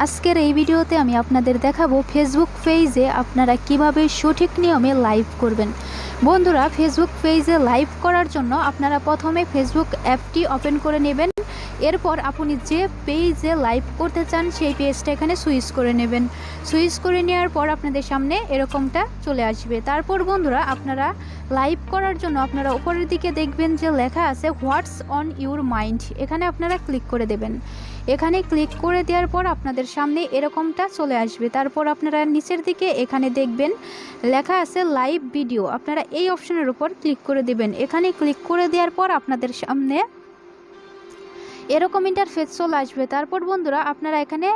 আজকের এই ভিডিওতে আমি আপনাদের দেখাবো ফেসবুক পেজে আপনারা কিভাবে সঠিক নিয়মে লাইভ করবেন। বন্ধুরা, ফেসবুক পেজে লাইভ করার জন্য আপনারা প্রথমে ফেসবুক অ্যাপটি ওপেন করে নেবেন। এরপর আপনি যে পেজে লাইভ করতে চান সেই পেজটা এখানে সুইচ করে নেবেন। সুইচ করে নেওয়ার পর আপনাদের সামনে এরকমটা চলে আসবে। তারপর বন্ধুরা, আপনারা লাইভ করার জন্য আপনারা উপরের দিকে দেখবেন যে লেখা আছে হোয়াটস অন ইউর মাইন্ড, এখানে আপনারা ক্লিক করে দেবেন। এখানে ক্লিক করে দেওয়ার পর আপনাদের সামনে এরকমটা চলে আসবে। তারপর আপনারা নিচের দিকে এখানে দেখবেন লেখা আছে লাইভ ভিডিও, আপনারা এই অপশনের উপর ক্লিক করে দেবেন। এখানে ক্লিক করে দেওয়ার পর আপনাদের সামনে এরকম ইন্টারফেস চলে আসবে। তারপর বন্ধুরা, আপনারা এখানে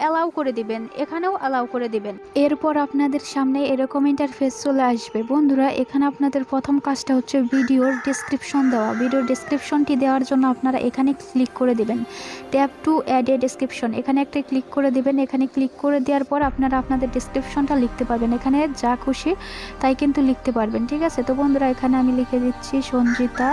অ্যালাউ করে দিবেন, এখানেও অ্যালাউ করে দিবেন। এরপর আপনাদের সামনে এরকম ইন্টারফেস চলে আসবে। বন্ধুরা, এখানে আপনাদের প্রথম কাজটা হচ্ছে ভিডিওর ডেসক্রিপশন দেওয়া। ভিডিওর ডেসক্রিপশনটি দেওয়ার জন্য আপনারা এখানে ক্লিক করে দিবেন, tap to add a description, এখানে একটা ক্লিক করে দিবেন। এখানে ক্লিক করে দেওয়ার পর আপনারা আপনাদের ডেসক্রিপশনটা লিখতে পারবেন। এখানে যা খুশি তাই কিন্তু লিখতে পারবেন, ঠিক আছে। তো বন্ধুরা, এখানে আমি লিখে দিচ্ছি সঞ্জিতা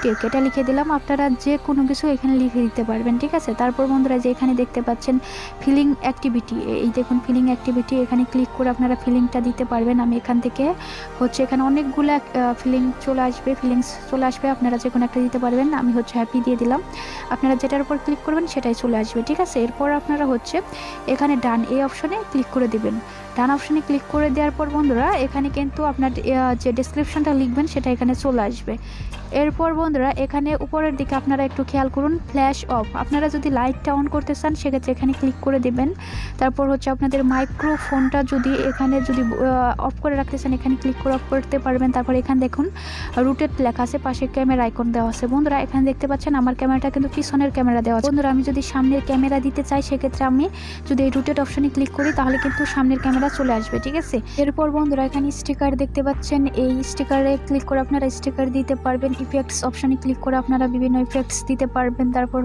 টেক, এটা লিখে দিলাম। আপনারা যে কোনো কিছু এখানে লিখে দিতে পারবেন, ঠিক আছে। তারপর বন্ধুরা, যে এখানে দেখতে পাচ্ছেন ফিলিং অ্যাক্টিভিটি, এই দেখুন ফিলিং অ্যাক্টিভিটি, এখানে ক্লিক করে আপনারা ফিলিংটা দিতে পারবেন। আমি এখান থেকে এখানে অনেকগুলো ফিলিং চলে আসবে, ফিলিংস চলে আসবে, আপনারা যে কোনো একটা দিতে পারবেন। আমি হ্যাপি দিয়ে দিলাম। আপনারা যেটার উপর ক্লিক করবেন সেটাই চলে আসবে, ঠিক আছে। এরপর আপনারা এখানে ডান এই অপশনে ক্লিক করে দিবেন। ডান অপশনে ক্লিক করে দেওয়ার পর বন্ধুরা, এখানে কিন্তু আপনার যে ডেসক্রিপশনটা লিখবেন সেটা এখানে চলে আসবে। এরপর বন্ধুরা, এখানে উপরের দিকে আপনারা একটু খেয়াল করুন, ফ্ল্যাশ অফ, আপনারা যদি লাইটটা অন করতে চান সেক্ষেত্রে এখানে ক্লিক করে দেবেন। তারপর আপনাদের মাইক্রোফোনটা যদি অফ করে রাখতে চান এখানে ক্লিক করে অফ করতে পারবেন। তারপর এখানে দেখুন রুটেড লেখা আছে, পাশে ক্যামেরা আইকন দেওয়া আছে। বন্ধুরা, এখানে দেখতে পাচ্ছেন আমার ক্যামেরাটা কিন্তু পিছনের ক্যামেরা দেওয়া আছে। বন্ধুরা, আমি যদি সামনের ক্যামেরা দিতে চাই সেক্ষেত্রে আমি যদি এই রুটেড অপশনে ক্লিক করি তাহলে কিন্তু সামনের ক্যামেরা চলে আসবে, ঠিক আছে। এরপর বন্ধুরা, এখানে স্টিকার দেখতে পাচ্ছেন, এই স্টিকারে ক্লিক করে আপনারা স্টিকার দিতে পারবেন। ইফেক্টস অপশনে ক্লিক করে আপনারা বিভিন্ন ইফেক্টস দিতে পারবেন। তারপর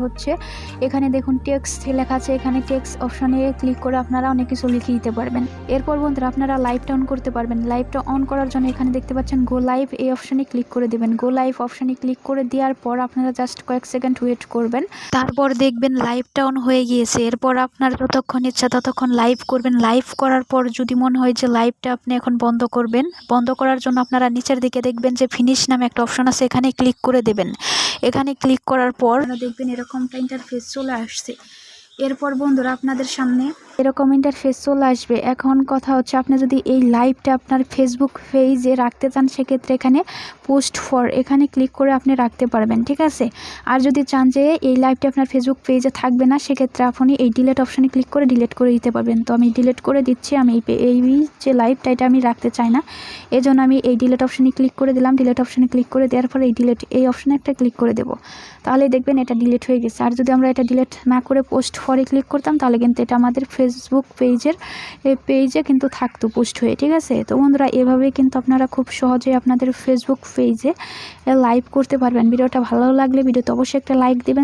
এখানে দেখুন টেক্সট লেখা আছে, এখানে টেক্সট অপশনে ক্লিক করে আপনারা অনেক কিছু লিখে দিতে পারবেন। এরপর বন্ধুরা, আপনারা লাইভটা অন করতে পারবেন। লাইভটা অন করার জন্য এখানে দেখতে পাচ্ছেন গো লাইভ, এই অপশনে ক্লিক করে দেবেন। গো লাইভ অপশনে ক্লিক করে দেওয়ার পর আপনারা জাস্ট কয়েক সেকেন্ড ওয়েট করবেন। তারপর দেখবেন লাইভটা অন হয়ে গিয়েছে। এরপর আপনার যতক্ষণ ইচ্ছা ততক্ষণ লাইভ করবেন। লাইভ করার পর যদি মনে হয় যে লাইভটা আপনি এখন বন্ধ করবেন, বন্ধ করার জন্য আপনারা নিচের দিকে দেখবেন যে ফিনিশ নামে একটা অপশন আছে, এখানে ক্লিক করে দেবেন। এখানে ক্লিক করার পর দেখবেন এরকমটা ইন্টারফেস চলে আসছে। এরপর বন্ধুরা, আপনাদের সামনে এরকম ইন্টারফেস চলে আসবে। এখন কথা আপনি যদি এই লাইভটা আপনার ফেসবুক পেজে রাখতে চান সেক্ষেত্রে এখানে পোস্ট ফর, এখানে ক্লিক করে আপনি রাখতে পারবেন, ঠিক আছে। আর যদি চান যে এই লাইভটা আপনার ফেসবুক পেজে থাকবে না সেক্ষেত্রে আপনি এই ডিলেট অপশনে ক্লিক করে ডিলিট করে দিতে পারবেন। তো আমি ডিলিট করে দিচ্ছি। আমি এই যে লাইভটা এটা আমি রাখতে চাই না, এজন্য আমি এই ডিলিট অপশনে ক্লিক করে দিলাম। ডিলিট অপশনে ক্লিক করে দেওয়ার পরে এই অপশনে একটা ক্লিক করে দেবো, তাহলে দেখবেন এটা ডিলিট হয়ে গেছে। আর যদি আমরা এটা ডিলিট না করে পোস্ট ফরে ক্লিক করতাম তাহলে কিন্তু এটা আমাদের ফেসবুক পেজে কিন্তু থাকতো পোস্ট হয়ে, ঠিক আছে। তো বন্ধুরা, এভাবে কিন্তু আপনারা খুব সহজেই আপনাদের ফেসবুক পেজে লাইভ করতে পারবেন। ভিডিওটা ভালো লাগলে ভিডিওতে অবশ্যই একটা লাইক দেবেন।